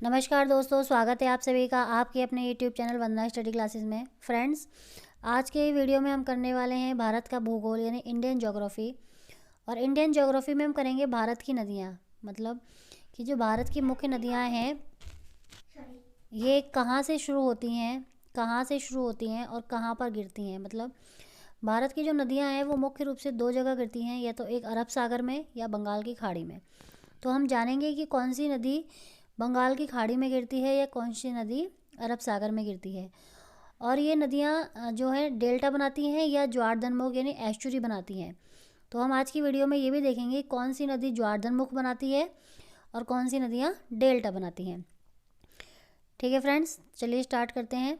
नमस्कार दोस्तों, स्वागत है आप सभी का आपके अपने यूट्यूब चैनल वंदना स्टडी क्लासेस में। फ्रेंड्स, आज के वीडियो में हम करने वाले हैं भारत का भूगोल यानी इंडियन ज्योग्राफी। और इंडियन ज्योग्राफी में हम करेंगे भारत की नदियाँ, मतलब कि जो भारत की मुख्य नदियाँ हैं ये कहाँ से शुरू होती हैं, और कहाँ पर गिरती हैं। मतलब भारत की जो नदियाँ हैं वो मुख्य रूप से दो जगह गिरती हैं, या तो एक अरब सागर में या बंगाल की खाड़ी में। तो हम जानेंगे कि कौन सी नदी बंगाल की खाड़ी में गिरती है या कौन सी नदी अरब सागर में गिरती है। और ये नदियाँ जो है डेल्टा बनाती हैं या ज्वारधनमुख यानी एस्चुरी बनाती हैं। तो हम आज की वीडियो में ये भी देखेंगे कौन सी नदी ज्वारधनमुख बनाती है और कौन सी नदियाँ डेल्टा बनाती हैं। ठीक है फ्रेंड्स, चलिए स्टार्ट करते हैं।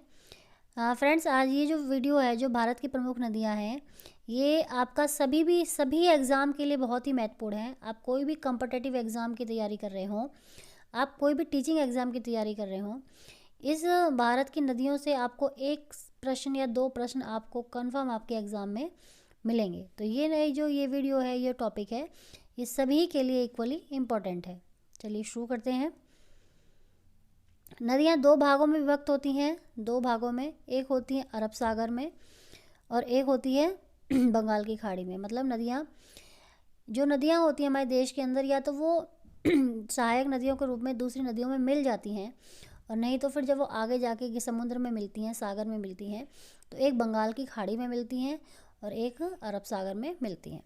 फ्रेंड्स, आज ये जो वीडियो है जो भारत की प्रमुख नदियाँ हैं ये आपका सभी एग्ज़ाम के लिए बहुत ही महत्वपूर्ण है। आप कोई भी कॉम्पिटिटिव एग्ज़ाम की तैयारी कर रहे हों, आप कोई भी टीचिंग एग्ज़ाम की तैयारी कर रहे हों, इस भारत की नदियों से आपको एक प्रश्न या दो प्रश्न आपको कंफर्म आपके एग्ज़ाम में मिलेंगे। तो ये नई जो ये वीडियो है, ये टॉपिक है, ये सभी के लिए इक्वली इम्पोर्टेंट है। चलिए शुरू करते हैं। नदियाँ दो भागों में विभक्त होती हैं, दो भागों में। एक होती है अरब सागर में और एक होती है बंगाल की खाड़ी में। मतलब जो नदियाँ होती हैं हमारे देश के अंदर, या तो वो सहायक नदियों के रूप में दूसरी नदियों में मिल जाती हैं, और नहीं तो फिर जब वो आगे जाके कि समुद्र में मिलती हैं, सागर में मिलती हैं, तो एक बंगाल की खाड़ी में मिलती हैं और एक अरब सागर में मिलती हैं।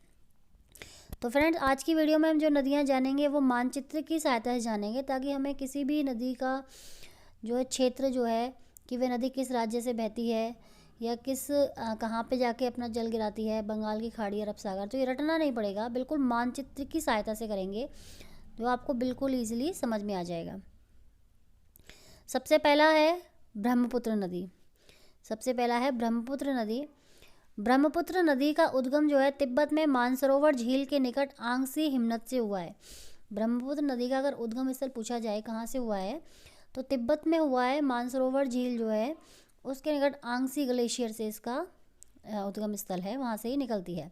तो फ्रेंड्स, आज की वीडियो में हम जो नदियाँ जानेंगे वो मानचित्र की सहायता से जानेंगे, ताकि हमें किसी भी नदी का जो है क्षेत्र जो है कि वह नदी किस राज्य से बहती है या कहाँ पे जाके अपना जल गिराती है, बंगाल की खाड़ी, अरब सागर, तो ये रटना नहीं पड़ेगा। बिल्कुल मानचित्र की सहायता से करेंगे जो आपको बिल्कुल ईजिली समझ में आ जाएगा। सबसे पहला है ब्रह्मपुत्र नदी। ब्रह्मपुत्र नदी का उद्गम जो है तिब्बत में मानसरोवर झील के निकट आंगसी हिमनद से हुआ है। ब्रह्मपुत्र नदी का अगर उद्गम स्थल पूछा जाए कहाँ से हुआ है, तो तिब्बत में हुआ है। मानसरोवर झील जो है उसके निकट आंगसी ग्लेशियर से इसका उद्गम स्थल है, वहाँ से ही निकलती है।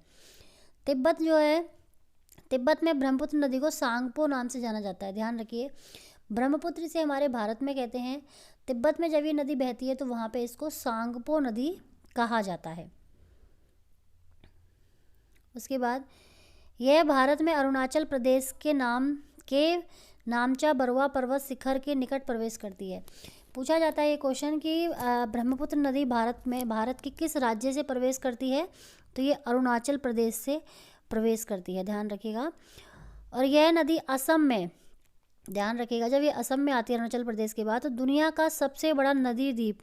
तिब्बत में ब्रह्मपुत्र नदी को सांगपो नाम से जाना जाता है। ध्यान रखिए, ब्रह्मपुत्र से हमारे भारत में कहते हैं, तिब्बत में जब ये नदी बहती है तो वहाँ पे इसको सांगपो नदी कहा जाता है। उसके बाद यह भारत में अरुणाचल प्रदेश के नामचा बरुआ पर्वत शिखर के निकट प्रवेश करती है। पूछा जाता है ये क्वेश्चन कि ब्रह्मपुत्र नदी भारत के किस राज्य से प्रवेश करती है, तो ये अरुणाचल प्रदेश से प्रवेश करती है। ध्यान रखिएगा। और यह नदी असम में, ध्यान रखिएगा, जब ये असम में आती है अरुणाचल प्रदेश के बाद, तो दुनिया का सबसे बड़ा नदी द्वीप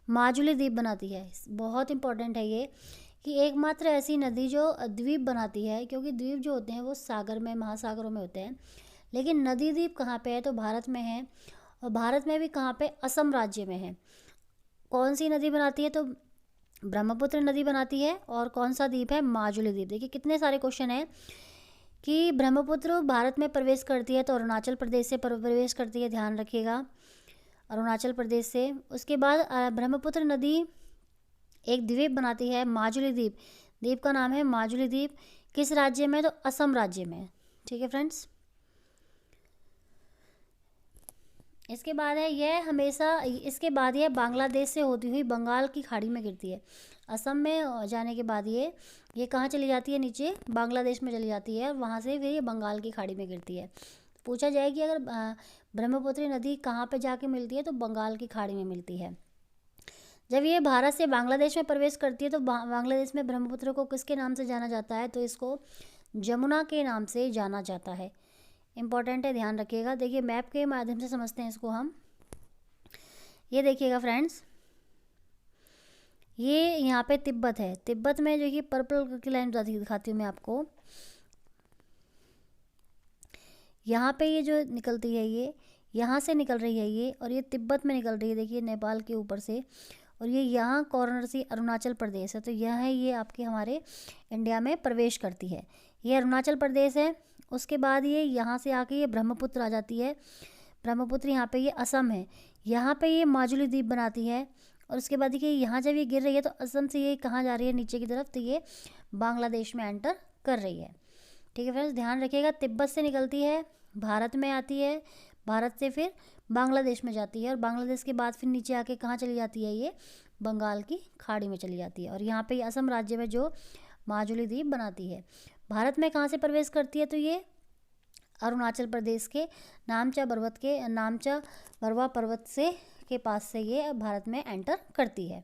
माजुली द्वीप बनाती है। बहुत इंपॉर्टेंट है ये कि एकमात्र ऐसी नदी जो द्वीप बनाती है, क्योंकि द्वीप जो होते हैं वो सागर में, महासागरों में होते हैं, लेकिन नदी द्वीप कहाँ पे है, तो भारत में है। और भारत में भी कहाँ पे, असम राज्य में है। कौन सी नदी बनाती है, तो ब्रह्मपुत्र नदी बनाती है। और कौन सा द्वीप है, माजुली द्वीप। देखिए कितने सारे क्वेश्चन हैं कि ब्रह्मपुत्र भारत में प्रवेश करती है तो अरुणाचल प्रदेश से प्रवेश करती है। ध्यान रखिएगा, अरुणाचल प्रदेश से। उसके बाद ब्रह्मपुत्र नदी एक द्वीप बनाती है, माजुली द्वीप। द्वीप का नाम है माजुली द्वीप। किस राज्य में, तो असम राज्य में। ठीक है फ्रेंड्स। इसके बाद यह बांग्लादेश से होती हुई बंगाल की खाड़ी में गिरती है। असम में जाने के बाद ये कहाँ चली जाती है, नीचे बांग्लादेश में चली जाती है, और वहाँ से फिर ये बंगाल की खाड़ी में गिरती है। पूछा जाए कि अगर ब्रह्मपुत्र नदी कहाँ पे जाके मिलती है, तो बंगाल की खाड़ी में मिलती है। जब ये भारत से बांग्लादेश में प्रवेश करती है तो बांग्लादेश में ब्रह्मपुत्र को किसके नाम से जाना जाता है, तो इसको जमुना के नाम से जाना जाता है। इम्पॉर्टेंट है, ध्यान रखिएगा। देखिए मैप के माध्यम से समझते हैं इसको हम। ये देखिएगा फ्रेंड्स, ये यहाँ पे तिब्बत है। तिब्बत में जो कि पर्पल की लाइन दिखाती हूँ मैं आपको। यहाँ पे ये जो निकलती है, ये यहाँ से निकल रही है ये, और ये तिब्बत में निकल रही है। देखिए नेपाल के ऊपर से, और ये यहाँ कॉर्नर से अरुणाचल प्रदेश है। तो यह है, ये आपके हमारे इंडिया में प्रवेश करती है। ये अरुणाचल प्रदेश है। उसके बाद ये यहाँ से आके ये ब्रह्मपुत्र आ जाती है। ब्रह्मपुत्र यहाँ पे ये असम है। यहाँ पे ये माजुली द्वीप बनाती है। और उसके बाद देखिए यहाँ जब ये गिर रही है तो असम से ये कहाँ जा रही है, नीचे की तरफ, तो ये बांग्लादेश में एंटर कर रही है। ठीक है फ्रेंड्स, ध्यान रखिएगा। तिब्बत से निकलती है, भारत में आती है, भारत से फिर बांग्लादेश में जाती है, और बांग्लादेश के बाद फिर नीचे आके कहाँ चली जाती है, ये बंगाल की खाड़ी में चली जाती है। और यहाँ पे असम राज्य में जो माजुली द्वीप बनाती है। भारत में कहाँ से प्रवेश करती है, तो ये अरुणाचल प्रदेश के नामचा बरवा पर्वत से के पास से ये भारत में एंटर करती है।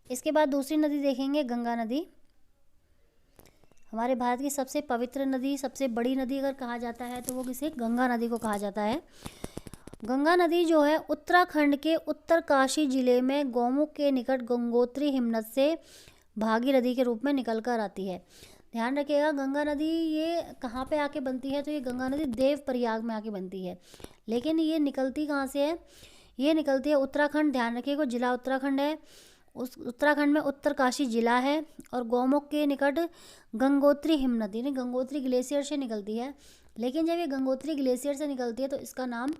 इसके बाद दूसरी नदी देखेंगे, गंगा नदी। हमारे भारत की सबसे पवित्र नदी, सबसे बड़ी नदी अगर कहा जाता है तो वो किसे, गंगा नदी को कहा जाता है। गंगा नदी जो है उत्तराखंड के उत्तरकाशी जिले में गौमुख के निकट गंगोत्री हिमनद से भागीरथी के रूप में निकल कर आती है। ध्यान रखिएगा, गंगा नदी ये कहाँ पे आके बनती है, तो ये गंगा नदी देवप्रयाग में आके बनती है। लेकिन ये निकलती कहाँ से है, ये निकलती है उत्तराखंड। ध्यान रखिएगा, जिला उत्तराखंड है, उस उत्तराखंड में उत्तरकाशी जिला है, और गौमुख के निकट गंगोत्री हिमनद यानी गंगोत्री ग्लेशियर से निकलती है। लेकिन जब ये गंगोत्री ग्लेशियर से निकलती है तो इसका नाम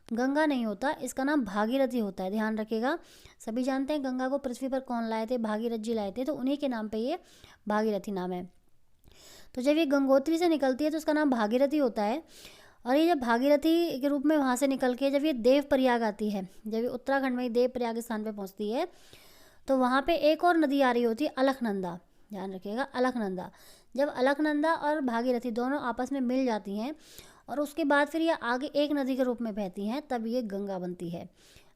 गंगा नहीं होता, इसका नाम भागीरथी होता है। ध्यान रखिएगा, सभी जानते हैं गंगा को पृथ्वी पर कौन लाए थे, भागीरथ जी लाए थे, तो उन्हीं के नाम पे ये भागीरथी नाम है। तो जब ये गंगोत्री से निकलती है तो उसका नाम भागीरथी होता है। और ये जब भागीरथी के रूप में वहाँ से निकल के जब ये देवप्रयाग आती है, जब ये उत्तराखंड में देवप्रयाग स्थान पर पहुँचती है, तो वहाँ पे एक और नदी आ रही होती है, अलकनंदा। ध्यान रखिएगा, अलकनंदा। जब अलकनंदा और भागीरथी दोनों आपस में मिल जाती हैं और उसके बाद फिर ये आगे एक नदी के रूप में बहती हैं, तब ये गंगा बनती है।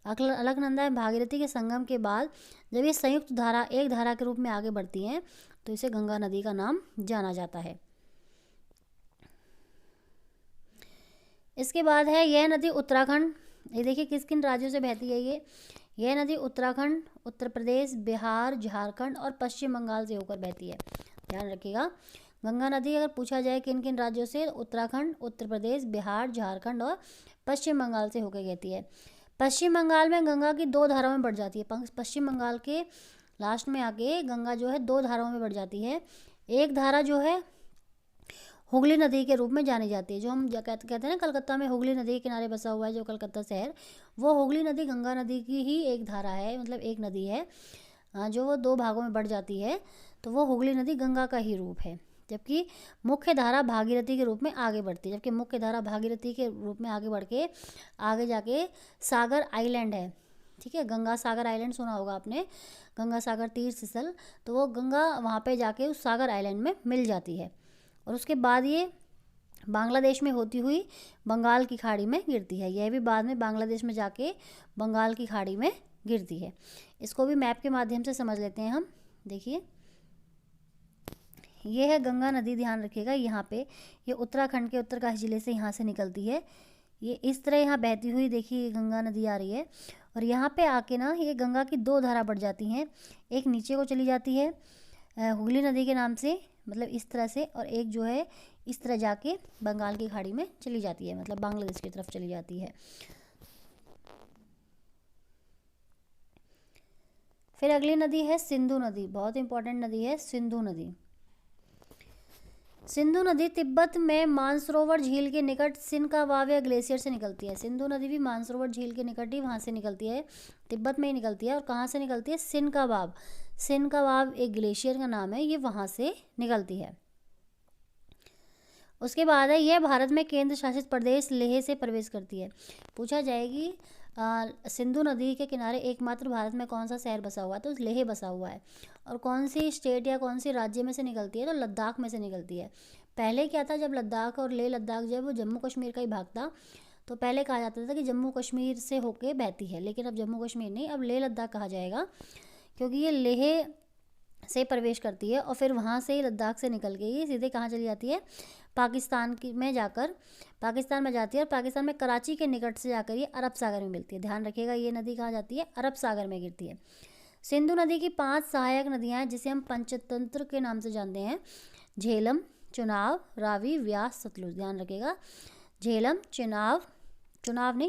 अलकनंदा और भागीरथी के संगम के बाद जब ये संयुक्त धारा एक धारा के रूप में आगे बढ़ती हैं तो इसे गंगा नदी का नाम जाना जाता है। इसके बाद है यह नदी उत्तराखंड। ये देखिए किस किन राज्यों से बहती है यह नदी उत्तराखंड, उत्तर प्रदेश, बिहार, झारखंड और पश्चिम बंगाल से होकर बहती है। ध्यान रखिएगा, गंगा नदी अगर पूछा जाए किन किन राज्यों से, उत्तराखंड, उत्तर प्रदेश, बिहार, झारखंड और पश्चिम बंगाल से होकर बहती है। पश्चिम बंगाल में गंगा की दो धाराओं में बढ़ जाती है। पश्चिम बंगाल के लास्ट में आके गंगा जो है दो धाराओं में बढ़ जाती है। एक धारा जो है हुगली नदी के रूप में जानी जाती है, जो हम कहते हैं ना कलकत्ता में हुगली नदी के किनारे बसा हुआ है जो कलकत्ता शहर, वो हुगली नदी गंगा नदी की ही एक धारा है, मतलब एक नदी है जो वो दो भागों में बढ़ जाती है, तो वो हुगली नदी गंगा का ही रूप है। जबकि मुख्य धारा भागीरथी के रूप में आगे बढ़ती है, जबकि मुख्य धारा भागीरथी के रूप में आगे बढ़ के आगे जाके सागर आइलैंड है, ठीक है, गंगा सागर आइलैंड सुना होगा आपने, गंगा सागर तीर्थ स्थल, तो वो गंगा वहाँ पे जाके उस सागर आइलैंड में मिल जाती है। और उसके बाद ये बांग्लादेश में होती हुई बंगाल की खाड़ी में गिरती है। यह भी बाद में बांग्लादेश में जाके बंगाल की खाड़ी में गिरती है। इसको भी मैप के माध्यम से समझ लेते हैं हम। देखिए ये है गंगा नदी, ध्यान रखिएगा, यहाँ पे ये उत्तराखंड के उत्तरकाशी जिले से यहाँ से निकलती है। ये इस तरह यहाँ बहती हुई देखिए ये गंगा नदी आ रही है, और यहाँ पे आके ना ये गंगा की दो धारा बढ़ जाती हैं। एक नीचे को चली जाती है हुगली नदी के नाम से, मतलब इस तरह से, और एक जो है इस तरह जाके बंगाल की खाड़ी में चली जाती है, मतलब बांग्लादेश की तरफ चली जाती है। फिर अगली नदी है सिंधु नदी, बहुत इंपॉर्टेंट नदी है सिंधु नदी। सिंधु नदी तिब्बत में मानसरोवर झील के निकट सिनकावाव ग्लेशियर से निकलती है। सिंधु नदी भी मानसरोवर झील के निकट ही वहाँ से निकलती है, तिब्बत में ही निकलती है। और कहाँ से निकलती है, सिनकावाव, सिनकावाव एक ग्लेशियर का नाम है, ये वहाँ से निकलती है। उसके बाद है यह भारत में केंद्र शासित प्रदेश लेह से प्रवेश करती है। पूछा जाएगी सिंधु नदी के किनारे एकमात्र भारत में कौन सा शहर बसा हुआ है, तो लेह बसा हुआ है। और कौन सी स्टेट या कौन सी राज्य में से निकलती है, तो लद्दाख में से निकलती है। पहले क्या था, जब लद्दाख और लेह लद्दाख जब वो जम्मू कश्मीर का ही भाग था, तो पहले कहा जाता था कि जम्मू कश्मीर से होके बहती है, लेकिन अब जम्मू कश्मीर नहीं, अब लेह लद्दाख कहा जाएगा, क्योंकि ये लेह से प्रवेश करती है और फिर वहाँ से ही लद्दाख से निकल के ये सीधे कहाँ चली जाती है, पाकिस्तान में जाकर पाकिस्तान में जाती है। और पाकिस्तान में कराची के निकट से जाकर ये अरब सागर में मिलती है। ध्यान रखिएगा, ये नदी कहाँ जाती है, अरब सागर में गिरती है। सिंधु नदी की 5 सहायक नदियाँ हैं जिसे हम पंचतंत्र के नाम से जानते हैं, झेलम, चुनाव, रावी, व्यास, सतलुज। ध्यान रखिएगा, झेलम,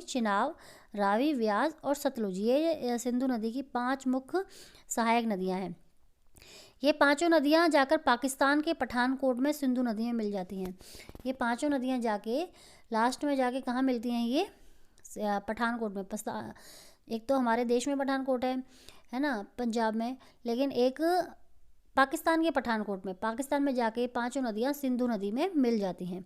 चिनाव, रावी, व्यास और सतलुज, ये सिंधु नदी की 5 मुख्य सहायक नदियाँ हैं। ये पांचों नदियाँ जाकर पाकिस्तान के पठानकोट में सिंधु नदी में मिल जाती हैं। ये पांचों नदियाँ जाके लास्ट में जाके कहाँ मिलती हैं, ये पठानकोट में। एक तो हमारे देश में पठानकोट है ना, पंजाब में, लेकिन एक पाकिस्तान के पठानकोट में, पाकिस्तान में जाके 5 नदियाँ सिंधु नदी में मिल जाती हैं।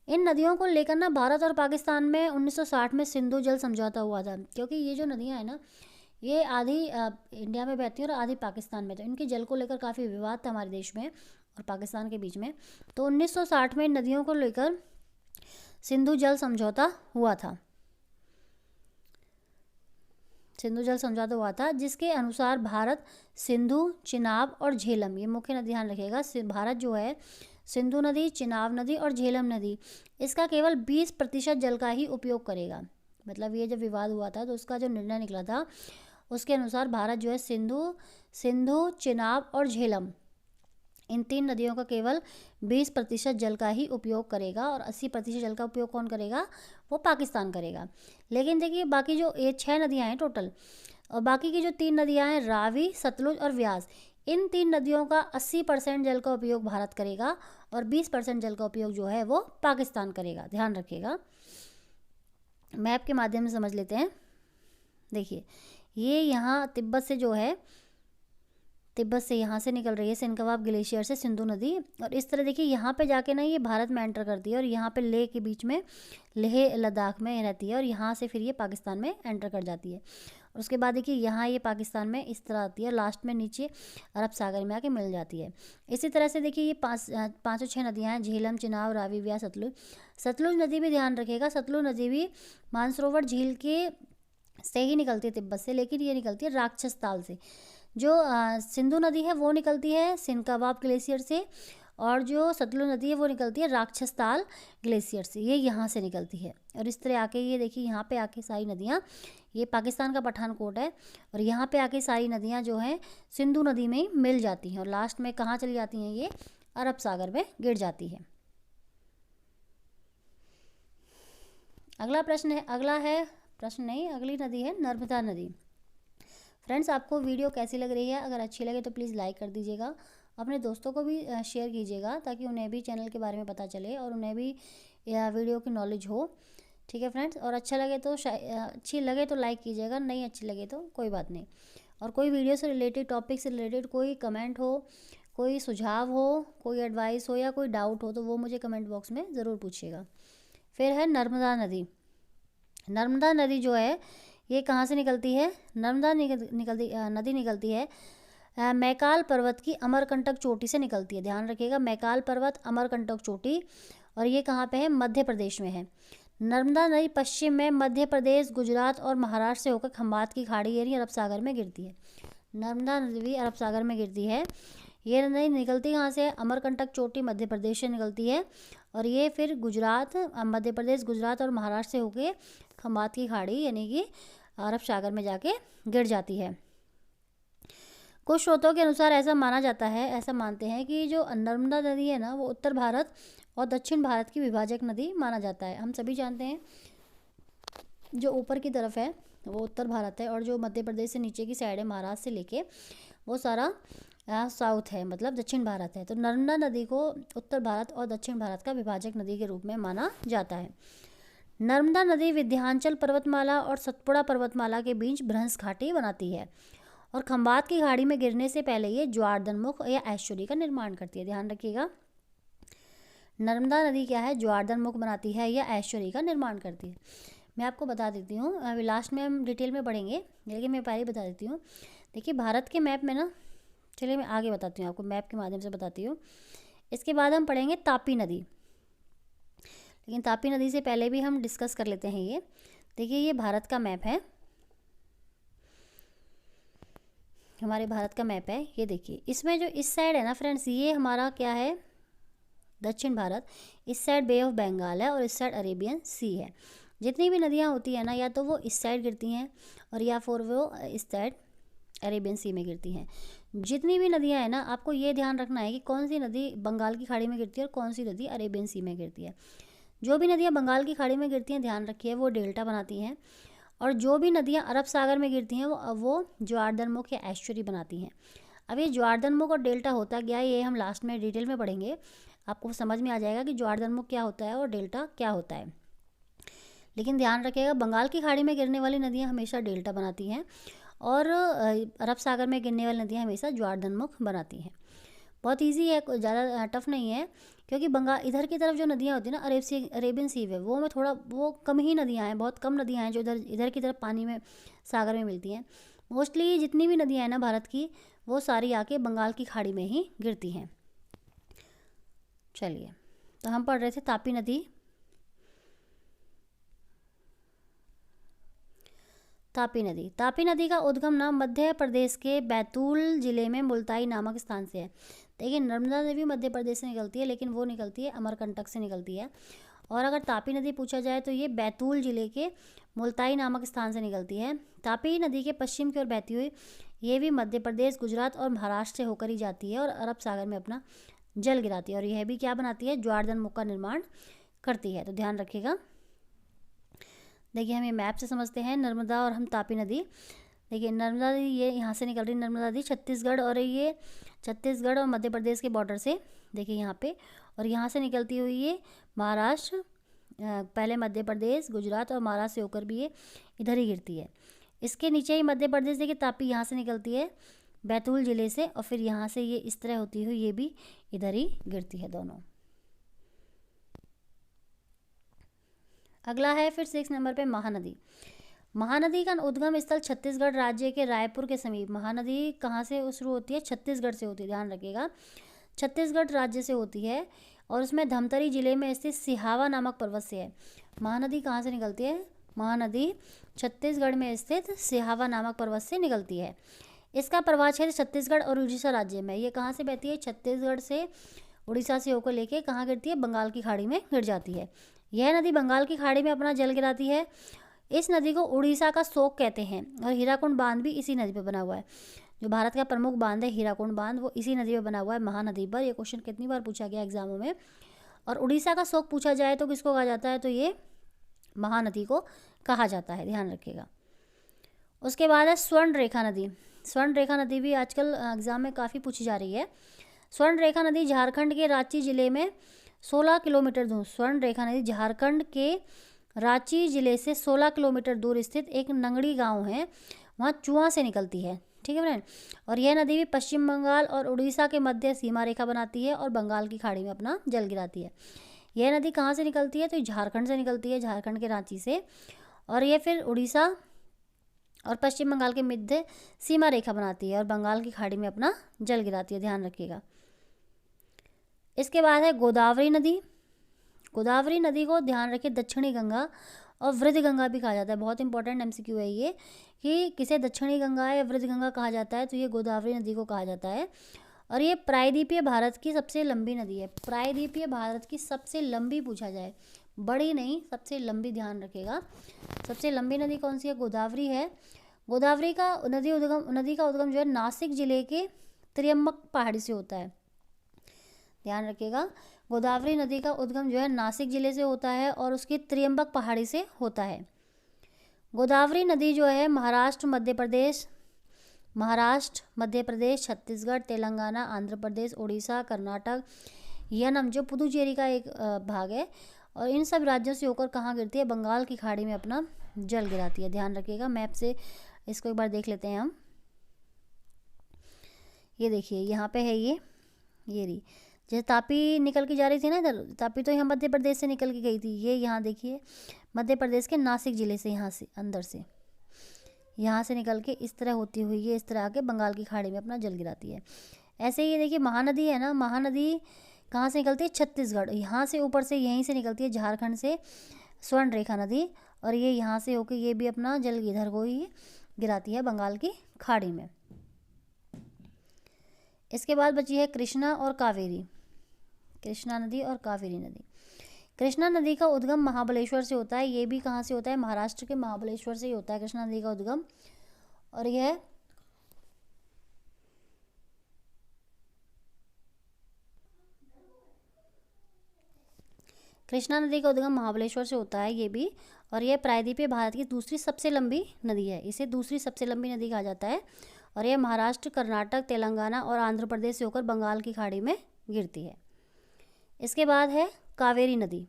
इन नदियों को लेकर ना भारत और पाकिस्तान में 1960 में सिंधु जल समझौता हुआ था, क्योंकि ये जो नदियाँ हैं ना, ये आधी इंडिया में बहती हैं और आधी पाकिस्तान में, तो इनके जल को लेकर काफ़ी विवाद था हमारे देश में और पाकिस्तान के बीच में। तो 1960 में इन नदियों को लेकर सिंधु जल समझौता हुआ था, सिंधु जल समझौता हुआ था, जिसके अनुसार भारत सिंधु, चिनाब और झेलम, ये मुख्य नदी ध्यान रखिएगा, भारत जो है सिंधु नदी, चिनाब नदी और झेलम नदी, इसका केवल 20% जल का ही उपयोग करेगा। मतलब ये जब विवाद हुआ था तो उसका जो निर्णय निकला था उसके अनुसार भारत जो है सिंधु, चिनाब और झेलम, इन 3 नदियों का केवल 20% जल का ही उपयोग करेगा और 80% जल का उपयोग कौन करेगा? वो पाकिस्तान करेगा। लेकिन देखिए बाकी जो ये 6 नदियाँ हैं टोटल, और बाकी की जो 3 नदियाँ हैं रावी, सतलुज और व्यास, इन 3 नदियों का 80% जल का उपयोग भारत करेगा और 20% जल का उपयोग जो है वो पाकिस्तान करेगा। ध्यान रखिएगा, मैप के माध्यम से समझ लेते हैं। देखिए ये यहाँ तिब्बत से जो है, तिब्बत से यहाँ से निकल रही है सिनकवाब ग्लेशियर से सिंधु नदी, और इस तरह देखिए यहाँ पे जाके ना ये भारत में एंटर करती है और यहाँ पे लेह के बीच में, लेह लद्दाख में रहती है और यहाँ से फिर ये पाकिस्तान में एंटर कर जाती है। और उसके बाद देखिए यहाँ ये पाकिस्तान में इस तरह आती है, लास्ट में नीचे अरब सागर में आके मिल जाती है। इसी तरह से देखिए ये पाँचों 6 नदियाँ हैं, झेलम, चिनाब, रावी, व्यास, सतलुज। सतलुज नदी भी ध्यान रखिएगा, सतलुज नदी भी मानसरोवर झील के से ही निकलती है तिब्बत से, लेकिन ये निकलती है राक्षस ताल से। जो सिंधु नदी है वो निकलती है सिनकवाब ग्लेशियर से, और जो सतलुज नदी है वो निकलती है राक्षस ताल ग्लेशियर से, ये यहाँ से निकलती है। और इस तरह आके ये देखिए यहाँ पे आके सारी नदियाँ, ये पाकिस्तान का पठानकोट है, और यहाँ पे आके सारी नदियाँ जो हैं सिंधु नदी में ही मिल जाती हैं और लास्ट में कहाँ चली जाती हैं? ये अरब सागर में गिर जाती है। अगला प्रश्न है, अगली नदी है नर्मदा नदी। फ्रेंड्स आपको वीडियो कैसी लग रही है? अगर अच्छी लगे तो प्लीज़ लाइक कर दीजिएगा, अपने दोस्तों को भी शेयर कीजिएगा ताकि उन्हें भी चैनल के बारे में पता चले और उन्हें भी वीडियो की नॉलेज हो। ठीक है फ्रेंड्स, और अच्छी लगे तो लाइक कीजिएगा, नहीं अच्छी लगे तो कोई बात नहीं। और कोई वीडियो से रिलेटेड, टॉपिक से रिलेटेड कोई कमेंट हो, कोई सुझाव हो, कोई एडवाइस हो या कोई डाउट हो तो वो मुझे कमेंट बॉक्स में ज़रूर पूछिएगा। फिर है नर्मदा नदी। नर्मदा नदी जो है ये कहाँ से निकलती है? नर्मदा नदी निकलती है मैकाल पर्वत की अमरकंटक चोटी से निकलती है। ध्यान रखिएगा, मैकाल पर्वत, अमरकंटक चोटी, और ये कहाँ पे है? मध्य प्रदेश में है। नर्मदा नदी पश्चिम में मध्य प्रदेश, गुजरात और महाराष्ट्र से होकर खंबात की खाड़ी यानी अरब सागर में गिरती है। नर्मदा नदी अरब सागर में गिरती है। ये नदी निकलती कहाँ से है? अमरकंटक चोटी मध्य प्रदेश से निकलती है, और ये फिर मध्य प्रदेश, गुजरात और महाराष्ट्र से होकर खंबात की खाड़ी यानी कि अरब सागर में जाके गिर जाती है। कुछ स्रोतों के अनुसार ऐसा मानते हैं कि जो नर्मदा नदी है ना वो उत्तर भारत और दक्षिण भारत की विभाजक नदी माना जाता है। हम सभी जानते हैं जो ऊपर की तरफ है वो उत्तर भारत है, और जो मध्य प्रदेश से नीचे की साइड है महाराष्ट्र से लेके वो सारा साउथ है, मतलब दक्षिण भारत है। तो नर्मदा नदी को उत्तर भारत और दक्षिण भारत का विभाजक नदी के रूप में माना जाता है। नर्मदा नदी विंध्याचल पर्वतमाला और सतपुड़ा पर्वतमाला के बीच भ्रंश घाटी बनाती है, और खंबात की खाड़ी में गिरने से पहले ये ज्वारधनमुख या एस्चुरी का निर्माण करती है। ध्यान रखिएगा, नर्मदा नदी क्या है? ज्वारधनमुख बनाती है या एस्चुरी का निर्माण करती है। मैं आपको बता देती हूँ, अभी लास्ट में हम डिटेल में पढ़ेंगे, लेकिन मैं पहले ही बता देती हूँ। देखिए भारत के मैप में ना, चलिए मैं आगे बताती हूँ आपको, मैप के माध्यम से बताती हूँ। इसके बाद हम पढ़ेंगे तापी नदी, लेकिन तापी नदी से पहले भी हम डिस्कस कर लेते हैं। ये देखिए ये भारत का मैप है, हमारे भारत का मैप है। ये देखिए इसमें जो इस साइड है ना फ्रेंड्स, ये हमारा क्या है? दक्षिण भारत। इस साइड बे ऑफ बंगाल है और इस साइड अरेबियन सी है। जितनी भी नदियाँ होती हैं ना, या तो वो इस साइड गिरती हैं और या फिर वो इस साइड अरेबियन सी में गिरती हैं। जितनी भी नदियाँ हैं ना, आपको ये ध्यान रखना है कि कौन सी नदी बंगाल की खाड़ी में गिरती है और कौन सी नदी अरेबियन सी में गिरती है। जो भी नदियाँ बंगाल की खाड़ी में गिरती हैं, ध्यान रखिए, वो डेल्टा बनाती हैं, और जो भी नदियाँ अरब सागर में गिरती हैं वो ज्वारधनमुख या एस्चुरी बनाती हैं। अब ये ज्वारधनमुख और डेल्टा होता क्या है, ये हम लास्ट में डिटेल में पढ़ेंगे, आपको समझ में आ जाएगा कि ज्वारधनमुख क्या होता है और डेल्टा क्या होता है। लेकिन ध्यान रखिएगा, बंगाल की खाड़ी में गिरने वाली नदियाँ हमेशा डेल्टा बनाती हैं, और अरब सागर में गिरने वाली नदियाँ हमेशा ज्वारधनमुख बनाती हैं। बहुत इजी है, ज़्यादा टफ नहीं है, क्योंकि बंगाल इधर की तरफ जो नदियाँ होती हैं ना, अरेबियन सी वे, वो में थोड़ा वो कम ही नदियाँ हैं, बहुत कम नदियाँ हैं जो इधर की तरफ पानी में सागर में मिलती हैं। मोस्टली जितनी भी नदियाँ हैं ना भारत की, वो सारी आके बंगाल की खाड़ी में ही गिरती हैं। चलिए, तो हम पढ़ रहे थे तापी नदी। तापी नदी का उद्गम ना मध्य प्रदेश के बैतूल जिले में मुल्ताई नामक स्थान से है। देखिए, नर्मदा नदी मध्य प्रदेश से निकलती है, लेकिन वो निकलती है अमरकंटक से निकलती है। और अगर तापी नदी पूछा जाए तो ये बैतूल जिले के मुल्ताई नामक स्थान से निकलती है। तापी नदी के पश्चिम की ओर बहती हुई ये भी मध्य प्रदेश, गुजरात और महाराष्ट्र से होकर ही जाती है और अरब सागर में अपना जल गिराती है। और यह भी क्या बनाती है, ज्वारधनमुख का निर्माण करती है। तो ध्यान रखिएगा। देखिए, हम ये मैप से समझते हैं नर्मदा और हम तापी नदी। देखिए, नर्मदा नदी ये यहाँ से निकल रही नर्मदा नदी छत्तीसगढ़, और ये छत्तीसगढ़ और मध्य प्रदेश के बॉर्डर से, देखिए यहाँ पे, और यहाँ से निकलती हुई ये महाराष्ट्र, पहले मध्य प्रदेश, गुजरात और महाराष्ट्र से होकर भी ये इधर ही गिरती है। इसके नीचे ही मध्य प्रदेश, देखिए तापी यहाँ से निकलती है बैतूल जिले से, और फिर यहाँ से ये इस तरह होती हुई ये भी इधर ही गिरती है दोनों। अगला है फिर 6 नंबर पे महानदी। महानदी का उद्गम स्थल छत्तीसगढ़ राज्य के रायपुर के समीप। महानदी कहाँ से शुरू होती है, छत्तीसगढ़ से होती है, ध्यान रखिएगा, छत्तीसगढ़ राज्य से होती है, और उसमें धमतरी जिले में स्थित सिहावा नामक पर्वत से है। महानदी कहाँ से निकलती है, महानदी छत्तीसगढ़ में स्थित सिहावा नामक पर्वत से निकलती है। इसका प्रवाह क्षेत्र छत्तीसगढ़ और उड़ीसा राज्य में। ये कहाँ से बहती है, छत्तीसगढ़ से, उड़ीसा से होकर लेके कहाँ गिरती है, बंगाल की खाड़ी में गिर जाती है। यह नदी बंगाल की खाड़ी में अपना जल गिराती है। इस नदी को उड़ीसा का शोक कहते हैं, और हीराकुंड बांध भी इसी नदी पर बना हुआ है। जो भारत का प्रमुख बांध है हीराकुंड बांध, वो इसी नदी पर बना हुआ है, महानदी पर। ये क्वेश्चन कितनी बार पूछा गया एग्जामों में। और उड़ीसा का शोक पूछा जाए तो किसको कहा जाता है, तो ये महानदी को कहा जाता है, ध्यान रखिएगा। उसके बाद है स्वर्ण रेखा नदी। स्वर्ण रेखा नदी भी आजकल एग्जाम में काफ़ी पूछी जा रही है। स्वर्ण रेखा नदी झारखंड के रांची जिले में 16 किलोमीटर दूर, स्वर्ण रेखा नदी झारखंड के रांची जिले से 16 किलोमीटर दूर स्थित एक नंगड़ी गांव है, वहाँ चुआ से निकलती है। ठीक है फ्रेंड। और यह नदी भी पश्चिम बंगाल और उड़ीसा के मध्य सीमा रेखा बनाती है और बंगाल की खाड़ी में अपना जल गिराती है। यह नदी कहाँ से निकलती है, तो झारखंड से निकलती है, झारखंड के रांची से, और ये फिर उड़ीसा और पश्चिम बंगाल के मध्य सीमा रेखा बनाती है और बंगाल की खाड़ी में अपना जल गिराती है, ध्यान रखिएगा। इसके बाद है गोदावरी नदी। गोदावरी नदी को ध्यान रखिए दक्षिणी गंगा और वृद्ध गंगा भी कहा जाता है। बहुत इंपॉर्टेंट एमसीक्यू है ये, कि किसे दक्षिणी गंगा या वृद्ध गंगा कहा जाता है, तो ये गोदावरी नदी को कहा जाता है। और ये प्रायद्वीपीय भारत की सबसे लंबी नदी है। प्रायद्वीपीय भारत की सबसे लंबी पूछा जाए, बड़ी नहीं, सबसे लंबी, ध्यान रखिएगा। सबसे लंबी नदी कौन सी है, गोदावरी है। गोदावरी का नदी का उद्गम जो है नासिक जिले के त्र्यंबक पहाड़ी से होता है, ध्यान रखिएगा। गोदावरी नदी का उद्गम जो है नासिक जिले से होता है और उसकी त्र्यंबक पहाड़ी से होता है। गोदावरी नदी जो है महाराष्ट्र, मध्य प्रदेश, छत्तीसगढ़, तेलंगाना, आंध्र प्रदेश, उड़ीसा, कर्नाटक, यनम जो पुदुचेरी का एक भाग है, और इन सब राज्यों से होकर कहाँ गिरती है, बंगाल की खाड़ी में अपना जल गिराती है, ध्यान रखिएगा। मैप से इसको एक बार देख लेते हैं हम। ये देखिए यहाँ पे है ये रही, जैसे तापी निकल के जा रही थी ना इधर, तापी तो यहाँ मध्य प्रदेश से निकल के गई थी। ये यहाँ देखिए मध्य प्रदेश के नासिक जिले से, यहाँ से अंदर से, यहाँ से निकल के इस तरह होती हुई ये इस तरह आके बंगाल की खाड़ी में अपना जल गिराती है। ऐसे ही ये देखिए महानदी है ना, महानदी कहाँ से निकलती है, छत्तीसगढ़, यहाँ से ऊपर से यहीं से निकलती है झारखंड से स्वर्ण रेखा नदी, और ये यहाँ से होकर ये भी अपना जल इधर को ही गिराती है बंगाल की खाड़ी में। इसके बाद बची है कृष्णा और कावेरी, कृष्णा नदी और कावेरी नदी। कृष्णा नदी का उद्गम महाबलेश्वर से होता है। ये भी कहाँ से होता है, महाराष्ट्र के महाबलेश्वर से ही होता है कृष्णा नदी का उद्गम। और यह कृष्णा नदी का उद्गम महाबलेश्वर से होता है ये भी, और यह प्रायद्वीपीय भारत की दूसरी सबसे लंबी नदी है। इसे दूसरी सबसे लंबी नदी कहा जाता है, और यह महाराष्ट्र, कर्नाटक, तेलंगाना और आंध्र प्रदेश से होकर बंगाल की खाड़ी में गिरती है। इसके बाद है कावेरी नदी।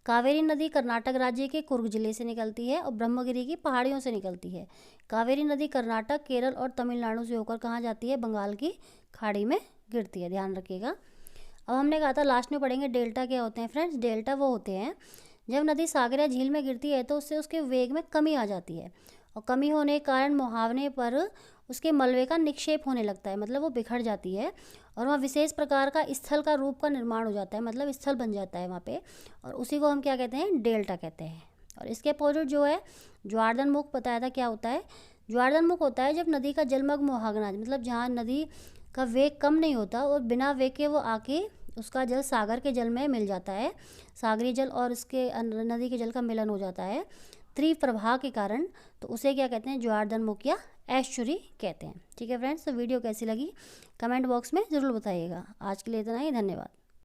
कावेरी नदी कर्नाटक राज्य के कुर्ग जिले से निकलती है और ब्रह्मगिरी की पहाड़ियों से निकलती है। कावेरी नदी कर्नाटक, केरल और तमिलनाडु से होकर कहाँ जाती है? बंगाल की खाड़ी में गिरती है, ध्यान रखिएगा। अब हमने कहा था लास्ट में पढ़ेंगे डेल्टा क्या होते हैं फ्रेंड्स। डेल्टा वो होते हैं जब नदी सागर या झील में गिरती है तो उससे उसके वेग में कमी आ जाती है और कमी होने के कारण मुहावने पर उसके मलबे का निक्षेप होने लगता है, मतलब वो बिखर जाती है और वहाँ विशेष प्रकार का स्थल का रूप का निर्माण हो जाता है, मतलब स्थल बन जाता है वहाँ पे, और उसी को हम क्या कहते हैं? डेल्टा कहते हैं। और इसके अपोजिट जो है ज्वारधन मुख बताया था क्या होता है? ज्वारधन मुख होता है जब नदी का जलमग्न मुहावना, मतलब जहाँ नदी का वेग कम नहीं होता और बिना वेग के वो आके उसका जल सागर के जल में मिल जाता है, सागरीय जल और इसके नदी के जल का मिलन हो जाता है तीव्र प्रवाह के कारण, तो उसे क्या कहते हैं? ज्वारधन मुख या एस्चुरी कहते हैं। ठीक है फ्रेंड्स, तो वीडियो कैसी लगी कमेंट बॉक्स में ज़रूर बताइएगा। आज के लिए इतना ही, धन्यवाद।